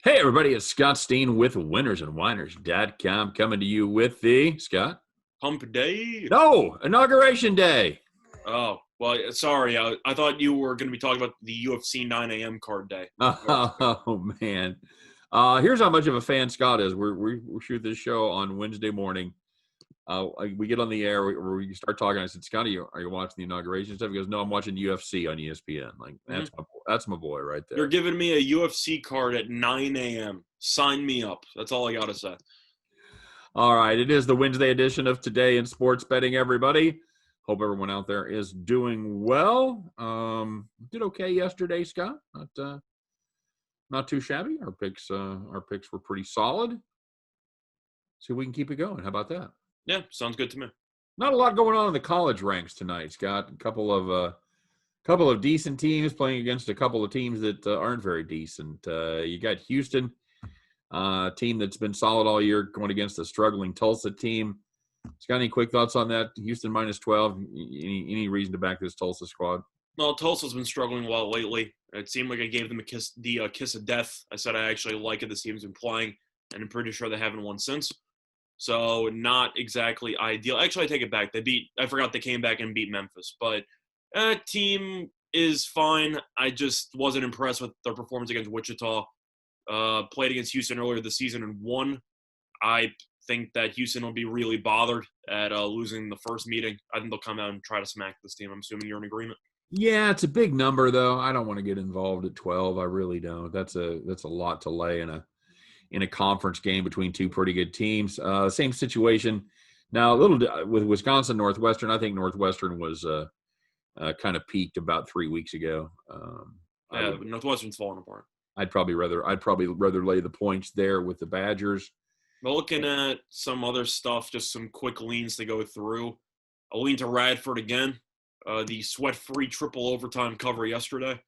Hey, everybody, it's Scott Steen with winnersandwhiners.com coming to you with the, Scott? Hump Day? No, Inauguration Day. Oh, well, sorry. I thought you were going to be talking about the UFC 9 a.m. card day. Oh, man. Here's how much of a fan Scott is. We shoot this show on Wednesday morning. We get on the air, we start talking. I said, Scott, are you watching the inauguration stuff? He goes, no, I'm watching UFC on ESPN. Like, that's my boy right there. You're giving me a UFC card at 9 a.m. Sign me up. That's all I got to say. All right. It is the Wednesday edition of Today in Sports Betting, everybody. Hope everyone out there is doing well. Did okay yesterday, Scott. Not too shabby. Our picks were pretty solid. So we can keep it going. How about that? Yeah, sounds good to me. Not a lot going on in the college ranks tonight, Scott. A couple of decent teams playing against a couple of teams that aren't very decent. You got Houston, team that's been solid all year, going against a struggling Tulsa team. Scott, any quick thoughts on that? Houston minus 12. Any reason to back this Tulsa squad? No, Tulsa's been struggling well lately. It seemed like I gave them the kiss of death. I said I actually like it. This team's been playing, and I'm pretty sure they haven't won since. So not exactly ideal. Actually, I take it back. I forgot they came back and beat Memphis. But team is fine. I just wasn't impressed with their performance against Wichita. Played against Houston earlier this season and won. I think that Houston will be really bothered at losing the first meeting. I think they'll come out and try to smack this team. I'm assuming you're in agreement. Yeah, it's a big number, though. I don't want to get involved at 12. I really don't. That's a lot to lay in a conference game between two pretty good teams. Same situation. Now, a little with Wisconsin Northwestern. I think Northwestern was kind of peaked about 3 weeks ago. Northwestern's falling apart. I'd probably rather lay the points there with the Badgers. But looking at some other stuff, just some quick leans to go through. I'll lean to Radford again. The sweat-free triple overtime cover yesterday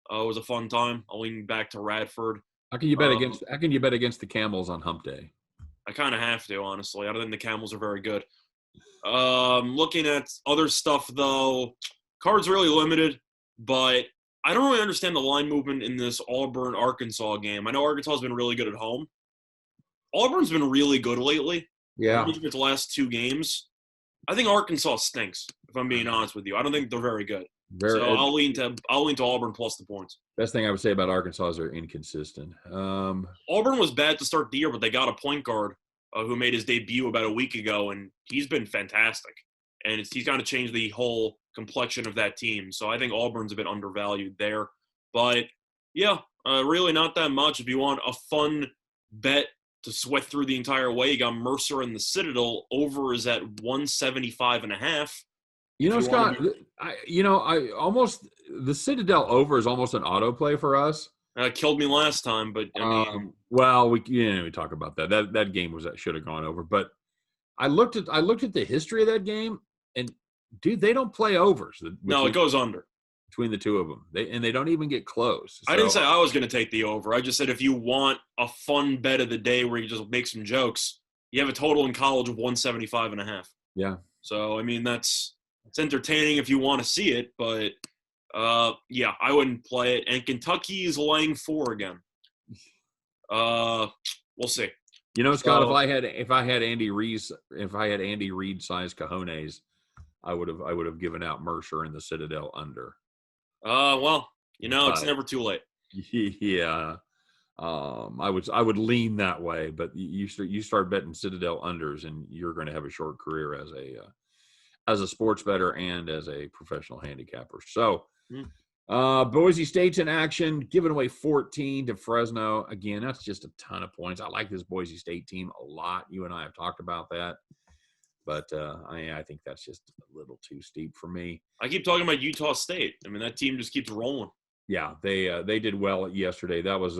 was a fun time. I'll lean back to Radford. How can you bet against the Camels on Hump Day? I kind of have to, honestly. I don't think the Camels are very good. Looking at other stuff, though, cards really limited, but I don't really understand the line movement in this Auburn-Arkansas game. I know Arkansas has been really good at home. Auburn's been really good lately. Yeah. Its last two games. I think Arkansas stinks, if I'm being honest with you. I don't think they're very good. I'll lean to Auburn plus the points. Best thing I would say about Arkansas is they're inconsistent. Auburn was bad to start the year, but they got a point guard who made his debut about a week ago, and he's been fantastic. And he's kind of changed the whole complexion of that team. So I think Auburn's a bit undervalued there. But, yeah, really not that much. If you want a fun bet to sweat through the entire way, you got Mercer and the Citadel. Over is at 175.5. Scott, the Citadel over is almost an auto play for us. Killed me last time, but we talk about that. That game should have gone over. But I looked at the history of that game, and dude, they don't play overs. No, it goes under between the two of them. They don't even get close. So, I didn't say I was going to take the over. I just said if you want a fun bet of the day where you just make some jokes, you have a total in college of 175.5. Yeah. So it's entertaining if you want to see it, but yeah, I wouldn't play it. And Kentucky is laying 4 again. We'll see. Scott, if I had Andy Reid size cojones, I would have given out Mercer and the Citadel under. It's never too late. Yeah. I would lean that way, but you start betting Citadel unders, and you're going to have a short career as a sports bettor and as a professional handicapper. So, Boise State's in action, giving away 14 to Fresno. Again, that's just a ton of points. I like this Boise State team a lot. You and I have talked about that. But I think that's just a little too steep for me. I keep talking about Utah State. I mean, that team just keeps rolling. Yeah, they did well yesterday. That was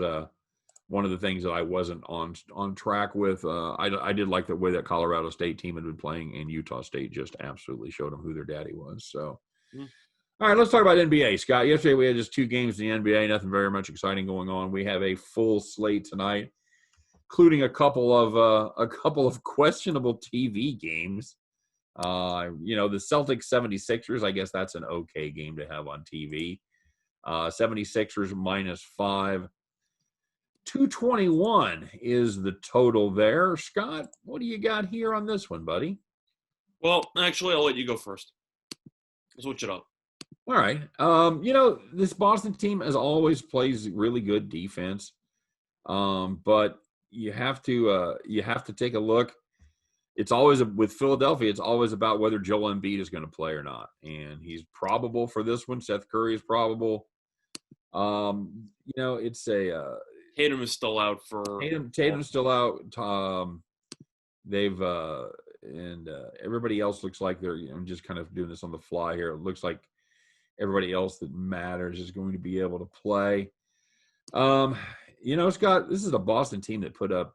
one of the things that I wasn't on track with. I did like the way that Colorado State team had been playing, and Utah State just absolutely showed them who their daddy was. So, All right, let's talk about NBA, Scott. Yesterday we had just 2 games in the NBA. Nothing very much exciting going on. We have a full slate tonight, including a couple of questionable TV games. The Celtics 76ers, I guess that's an okay game to have on TV. 76ers -5. 221 is the total there. Scott, what do you got here on this one, buddy? Well, actually, I'll let you go first. Switch it up. All right. This Boston team as always plays really good defense. But you have to take a look. It's always with Philadelphia, it's always about whether Joel Embiid is going to play or not. And he's probable for this one. Seth Curry is probable. It's a Tatum is still out for Tatum's still out. They've and everybody else looks like they're. I'm just kind of doing this on the fly here. It looks like everybody else that matters is going to be able to play. Scott, this is a Boston team that put up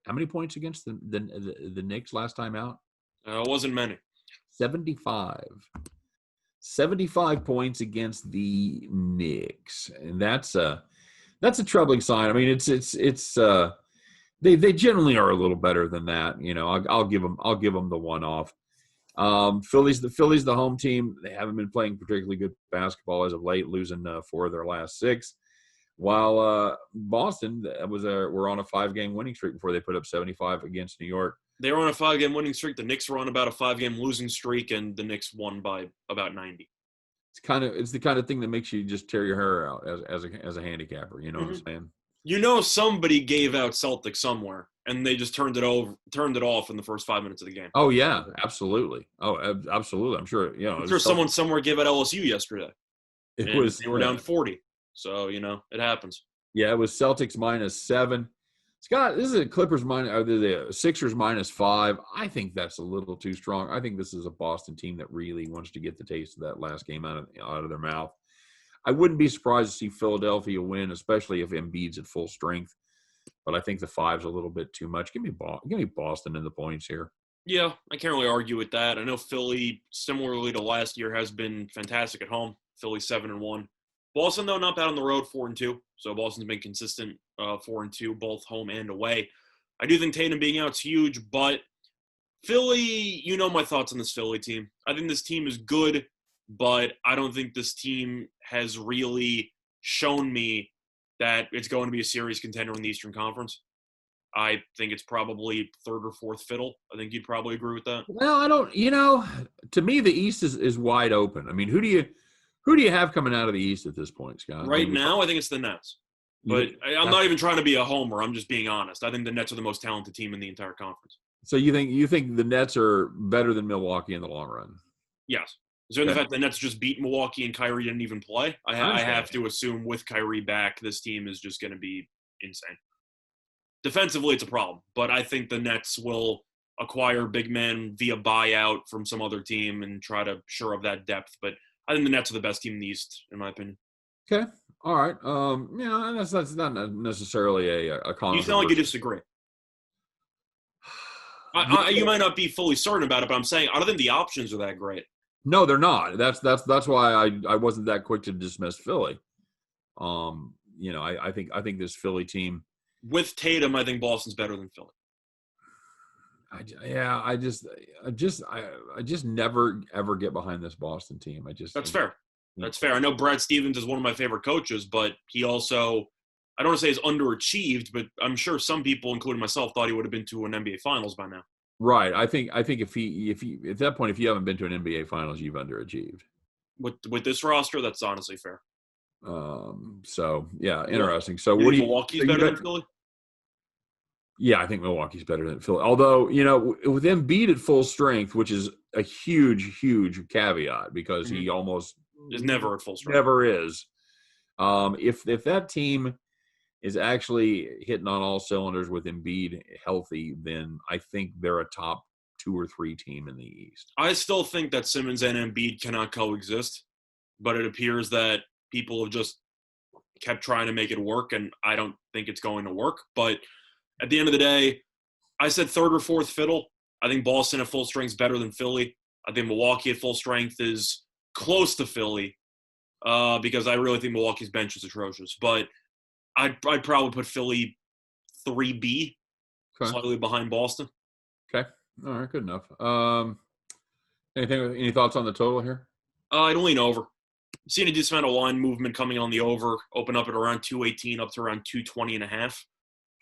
how many points against the Knicks last time out? It wasn't many. 75. 75 points against the Knicks, and that's a troubling sign. I mean, it's they generally are a little better than that. I'll give them the one off. Philly's the home team. They haven't been playing particularly good basketball as of late, losing 4 of their last 6. While Boston were on a 5-game winning streak before they put up 75 against New York. They were on a 5-game winning streak. The Knicks were on about a 5-game losing streak, and the Knicks won by about 90. It's the kind of thing that makes you just tear your hair out as a handicapper. You know what I'm saying? Somebody gave out Celtics somewhere, and they just turned it off in the first 5 minutes of the game. Oh yeah, absolutely. Oh, absolutely. I'm sure. I'm sure someone somewhere gave out LSU yesterday. They were down 40. So it happens. Yeah, it was Celtics -7. Scott, this is a Clippers the Sixers -5. I think that's a little too strong. I think this is a Boston team that really wants to get the taste of that last game out of their mouth. I wouldn't be surprised to see Philadelphia win, especially if Embiid's at full strength. But I think the 5's a little bit too much. Give me Boston in the points here. Yeah, I can't really argue with that. I know Philly, similarly to last year, has been fantastic at home. Philly 7-1. Boston, though, not bad on the road, 4-2. So Boston's been consistent, 4-2, both home and away. I do think Tatum being out's huge, but Philly, my thoughts on this Philly team. I think this team is good, but I don't think this team has really shown me that it's going to be a serious contender in the Eastern Conference. I think it's probably third or fourth fiddle. I think you'd probably agree with that. Well, I don't. To me, the East is wide open. I mean, who do you have coming out of the East at this point, Scott? Right now, I think it's the Nets. But I'm not even trying to be a homer. I'm just being honest. I think the Nets are the most talented team in the entire conference. So you think the Nets are better than Milwaukee in the long run? Yes. So in the fact the Nets just beat Milwaukee and Kyrie didn't even play, I have to assume with Kyrie back, this team is just going to be insane. Defensively, it's a problem. But I think the Nets will acquire big men via buyout from some other team and try to shore up that depth. But I think the Nets are the best team in the East, in my opinion. Okay. All right. That's not necessarily a controversy. You sound like you disagree. You might not be fully certain about it, but I'm saying I don't think the options are that great. No, they're not. That's why I wasn't that quick to dismiss Philly. I think this Philly team with Tatum, I think Boston's better than Philly. I just never ever get behind this Boston team. That's fair. That's fair. I know Brad Stevens is one of my favorite coaches, but he also, I don't want to say he's underachieved, but I'm sure some people, including myself, thought he would have been to an NBA Finals by now. Right. I think if he at that point, if you haven't been to an NBA Finals, you've underachieved. With this roster, that's honestly fair. So yeah, interesting. So what do you? Milwaukee's better than Philly? Yeah, I think Milwaukee's better than Philly. Although, with Embiid at full strength, which is a huge, huge caveat because he almost is never at full strength. Never is. If that team is actually hitting on all cylinders with Embiid healthy, then I think they're a top 2 or 3 team in the East. I still think that Simmons and Embiid cannot coexist, but it appears that people have just kept trying to make it work, and I don't think it's going to work. But at the end of the day, I said third or fourth fiddle. I think Boston at full strength is better than Philly. I think Milwaukee at full strength is close to Philly because I really think Milwaukee's bench is atrocious. But I'd probably put Philly 3B, slightly behind Boston. Okay. All right. Good enough. Any thoughts on the total here? I'd lean over. Seeing a decent amount of line movement coming on the over, open up at around 218 up to around 220.5.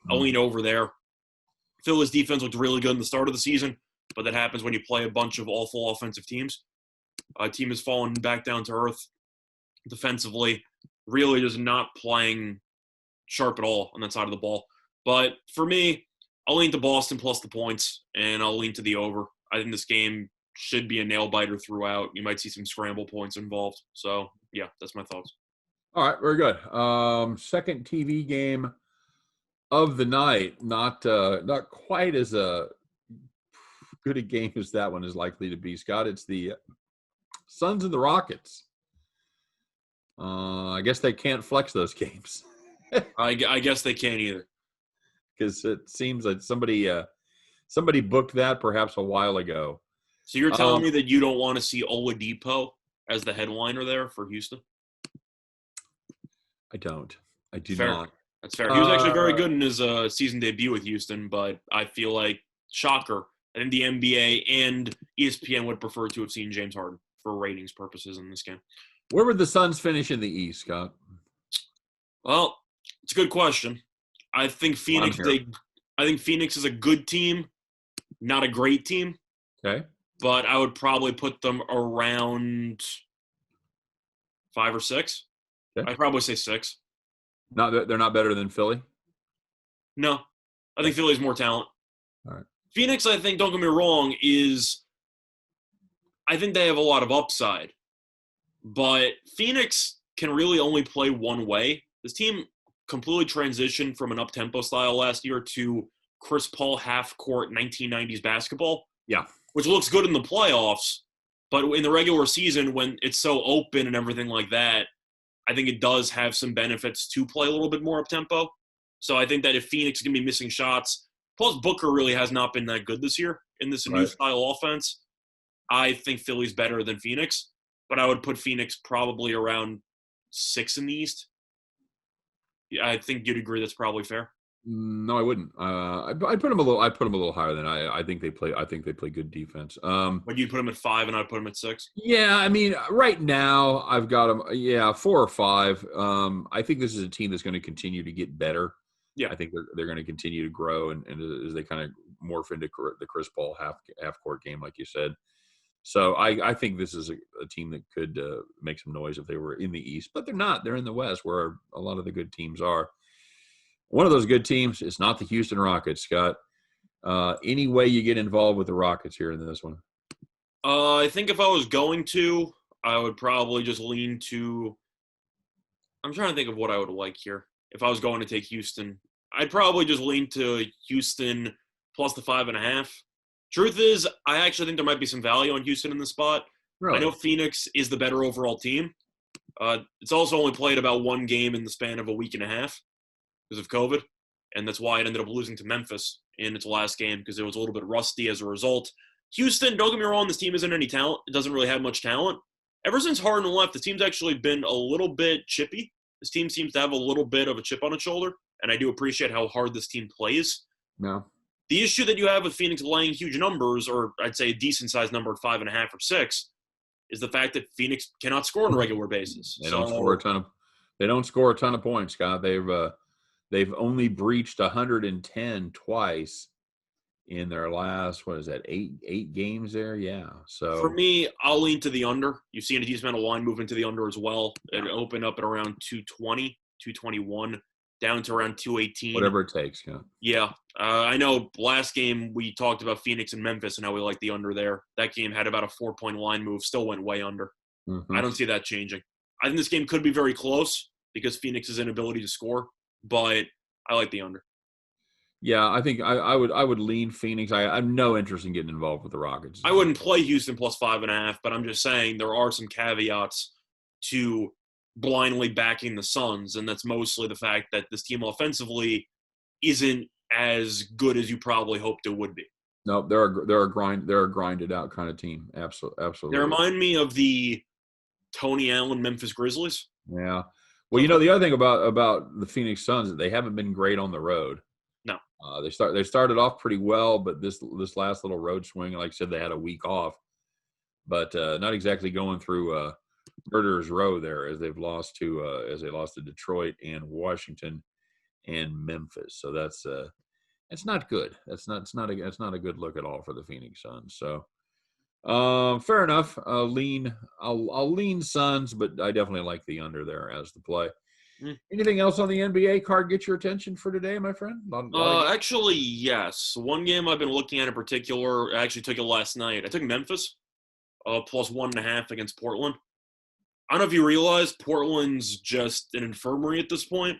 I'll lean over there. Philly's defense looked really good in the start of the season, but that happens when you play a bunch of awful offensive teams. Team has fallen back down to earth defensively, really just not playing sharp at all on that side of the ball. But for me, I'll lean to Boston plus the points, and I'll lean to the over. I think this game should be a nail-biter throughout. You might see some scramble points involved. So, yeah, that's my thoughts. All right, very good. Second TV game of the night. Not quite as good a game as that one is likely to be, Scott. It's the Suns and the Rockets. I guess they can't flex those games. I guess they can't either. Because it seems like somebody booked that perhaps a while ago. So you're telling me that you don't want to see Oladipo as the headliner there for Houston? I don't. I do Fair. not. That's fair. He was actually very good in his season debut with Houston, but I feel like, shocker, I think the NBA and ESPN would prefer to have seen James Harden for ratings purposes in this game. Where would the Suns finish in the East, Scott? Well, it's a good question. I think Phoenix is a good team, not a great team. Okay. But I would probably put them around 5 or 6. Okay. I'd probably say 6. They're not better than Philly? No. I think Philly's more talent. All right. Phoenix, I think, don't get me wrong, I think they have a lot of upside. But Phoenix can really only play one way. This team completely transitioned from an up-tempo style last year to Chris Paul half-court 1990s basketball. Yeah. Which looks good in the playoffs, but in the regular season, when it's so open and everything like that, I think it does have some benefits to play a little bit more up-tempo. So I think that if Phoenix is going to be missing shots, plus Booker really has not been that good this year in this new style offense, I think Philly's better than Phoenix, but I would put Phoenix probably around 6 in the East. Yeah, I think you'd agree that's probably fair. No, I wouldn't. I'd put them a little higher than I think they play. I think they play good defense. But you'd put them at 5, and I'd put them at 6. Yeah, I mean, right now I've got them. Yeah, 4 or 5. I think this is a team that's going to continue to get better. Yeah, I think they're going to continue to grow, and as they kind of morph into the Chris Paul half court game, like you said. So I think this is a team that could make some noise if they were in the East, but they're not. They're in the West, where a lot of the good teams are. One of those good teams is not the Houston Rockets, Scott. Any way you get involved with the Rockets here in this one? I think if I was going to, I would probably just lean to – I'm trying to think of what I would like here. If I was going to take Houston, I'd probably just lean to Houston plus the 5.5. Truth is, I actually think there might be some value on Houston in this spot. Really? I know Phoenix is the better overall team. It's also only played about one game in the span of a week and a half because of COVID, and that's why it ended up losing to Memphis in its last game because it was a little bit rusty as a result. Houston, don't get me wrong, this team isn't any talent. It doesn't really have much talent. Ever since Harden left, the team's actually been a little bit chippy. This team seems to have a little bit of a chip on its shoulder, and I do appreciate how hard this team plays. No. The issue that you have with Phoenix laying huge numbers, or I'd say a decent-sized number at 5.5 or 6, is the fact that Phoenix cannot score on a regular basis. They don't score a ton of points, Scott. They've only breached 110 twice in their last, eight games there? Yeah. So for me, I'll lean to the under. You've seen a decent amount of line move into the under as well. It opened up at around 220, 221, down to around 218. Whatever it takes, yeah. Yeah. I know last game we talked about Phoenix and Memphis and how we like the under there. That game had about a 4-point line move, still went way under. Mm-hmm. I don't see that changing. I think this game could be very close because Phoenix's inability to score, but I like the under. Yeah, I think I would lean Phoenix. I have no interest in getting involved with the Rockets. I wouldn't play Houston plus 5.5, but I'm just saying there are some caveats to blindly backing the Suns, and that's mostly the fact that this team offensively isn't as good as you probably hoped it would be. No, they're a grinded out kind of team. Absolutely. They remind me of the Tony Allen Memphis Grizzlies. Yeah. Well, the other thing about the Phoenix Suns is they haven't been great on the road. No. They started off pretty well, but this last little road swing, like I said, they had a week off, but not exactly going through murderer's row there as they lost to Detroit and Washington and Memphis. So that's it's not good. It's not a good look at all for the Phoenix Suns. So fair enough. I'll lean Suns, but I definitely like the under there as the play. Anything else on the NBA card get your attention for today, my friend? Actually, yes. One game I've been looking at in particular, I actually took it last night. I took Memphis plus 1.5 against Portland. I don't know if you realize Portland's just an infirmary at this point.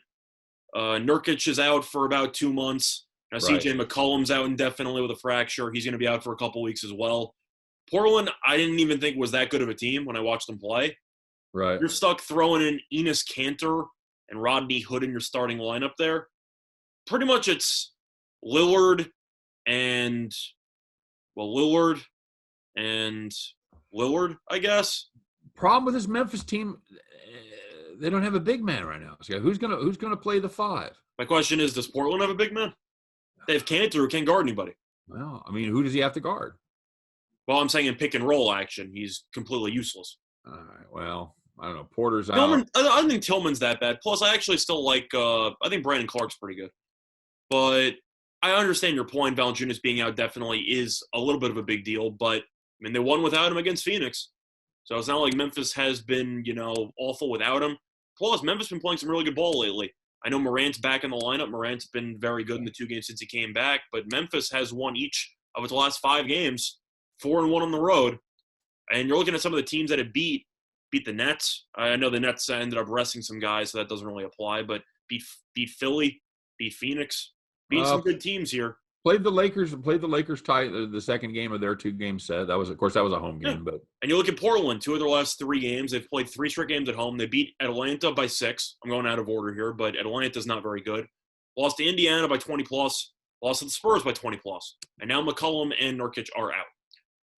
Nurkic is out for about 2 months. Now, Right. CJ McCollum's out indefinitely with a fracture. He's going to be out for a couple weeks as well. Portland, I didn't even think was that good of a team when I watched them play. Right. You're stuck throwing in Enes Kanter and Rodney Hood in your starting lineup there. Pretty much it's Lillard and Lillard, I guess. Problem with this Memphis team, they don't have a big man right now. So who's gonna play the 5? My question is, does Portland have a big man? They have Kanter who can't guard anybody. Well, I mean, who does he have to guard? Well, I'm saying in pick and roll action, he's completely useless. All right. Well, I don't know. Porter's out. I don't think Tillman's that bad. Plus, I actually still like I think Brandon Clark's pretty good. But I understand your point. Valanciunas being out definitely is a little bit of a big deal. But, I mean, they won without him against Phoenix. So it's not like Memphis has been, awful without him. Plus, Memphis has been playing some really good ball lately. I know Morant's back in the lineup. Morant's been very good in the 2 games since he came back. But Memphis has won each of its last 5 games, 4-1 on the road. And you're looking at some of the teams that it beat the Nets. I know the Nets ended up resting some guys, so that doesn't really apply. But beat Philly, beat Phoenix, beat some good teams here. Played the Lakers tight the second game of their 2-game set. That was a home game. But and you look at Portland, 2 of their last 3 games. They've played 3 straight games at home. They beat Atlanta by 6. I'm going out of order here, but Atlanta's not very good. Lost to Indiana by 20+. Lost to the Spurs by 20+. And now McCollum and Nurkic are out.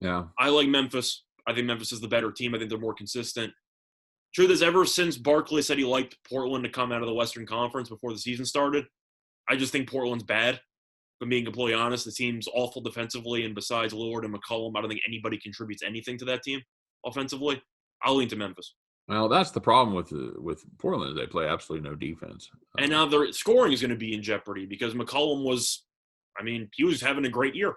Yeah. I like Memphis. I think Memphis is the better team. I think they're more consistent. Truth is, ever since Barkley said he liked Portland to come out of the Western Conference before the season started, I just think Portland's bad. If I'm being completely honest, the team's awful defensively, and besides Lillard and McCollum, I don't think anybody contributes anything to that team offensively. I'll lean to Memphis. Well, that's the problem with Portland. They play absolutely no defense. And now their scoring is going to be in jeopardy because McCollum he was having a great year.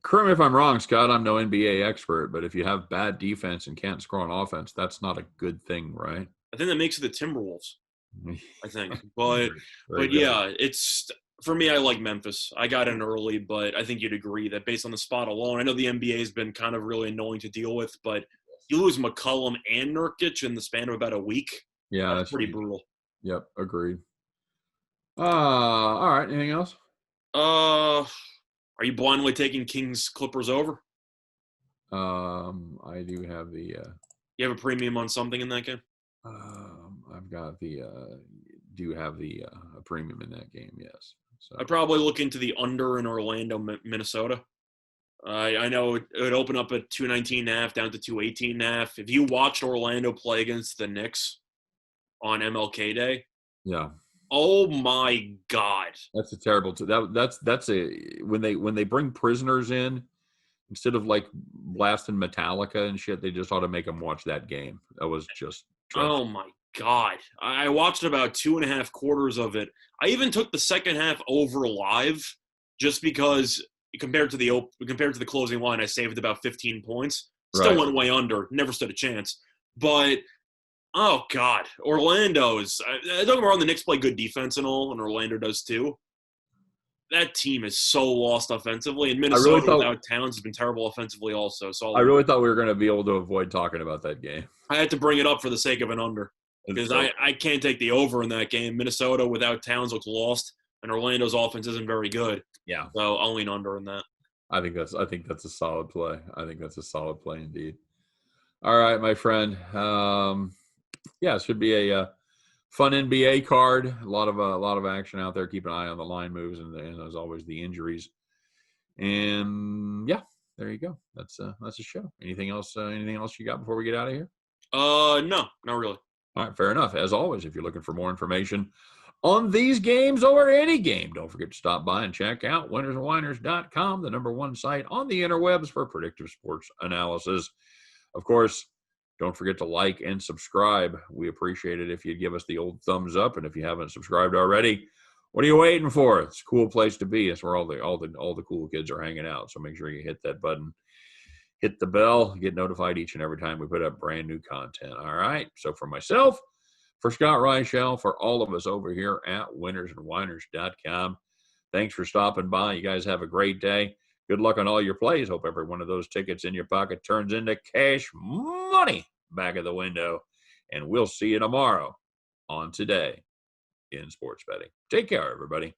Correct me if I'm wrong, Scott. I'm no NBA expert, but if you have bad defense and can't score on offense, that's not a good thing, right? I think that makes it the Timberwolves, I think. But yeah, it's for me, I like Memphis. I got in early, but I think you'd agree that based on the spot alone, I know the NBA has been kind of really annoying to deal with, but you lose McCollum and Nurkic in the span of about a week. Yeah, that's pretty brutal. Yep, agreed. All right. Anything else? Are you blindly taking Kings Clippers over? I do have the. You have a premium on something in that game? I've got the. Do have the premium in that game? Yes. So I'd probably look into the under in Orlando, Minnesota. I know it would open up at 219.5 down to 218.5. If you watched Orlando play against the Knicks on MLK Day, yeah. Oh my God! That's a terrible. That's a when they bring prisoners in instead of like blasting Metallica and shit, they just ought to make them watch that game. That was just dreadful. Oh my God! I watched about 2.5 quarters of it. I even took the second half over live just because compared to the closing line, I saved about 15 points. Still went way under. Never stood a chance, but. Oh, God. Orlando's – don't get me wrong, the Knicks play good defense and all, and Orlando does too. That team is so lost offensively, and Minnesota without Towns has been terrible offensively also. So I really thought we were going to be able to avoid talking about that game. I had to bring it up for the sake of an under because I can't take the over in that game. Minnesota without Towns looks lost, and Orlando's offense isn't very good. Yeah. So I'll lean under in that. I think that's a solid play. I think that's a solid play indeed. All right, my friend. Yeah, it should be a fun NBA card. A lot of action out there. Keep an eye on the line moves and as always the injuries. And yeah, there you go. That's a show. Anything else you got before we get out of here? No, not really. All right, fair enough. As always, if you're looking for more information on these games or any game, don't forget to stop by and check out winnersandwhiners.com, the #1 site on the interwebs for predictive sports analysis. Of course, Don't forget to like and subscribe. We appreciate it if you'd give us the old thumbs up. And if you haven't subscribed already, what are you waiting for? It's a cool place to be. It's where all the cool kids are hanging out. So make sure you hit that button, hit the bell, get notified each and every time we put up brand new content. All right. So for myself, for Scott Reichel, for all of us over here at winnersandwhiners.com, thanks for stopping by. You guys have a great day. Good luck on all your plays. Hope every one of those tickets in your pocket turns into cash money back of the window. And we'll see you tomorrow on Today in Sports Betting. Take care, everybody.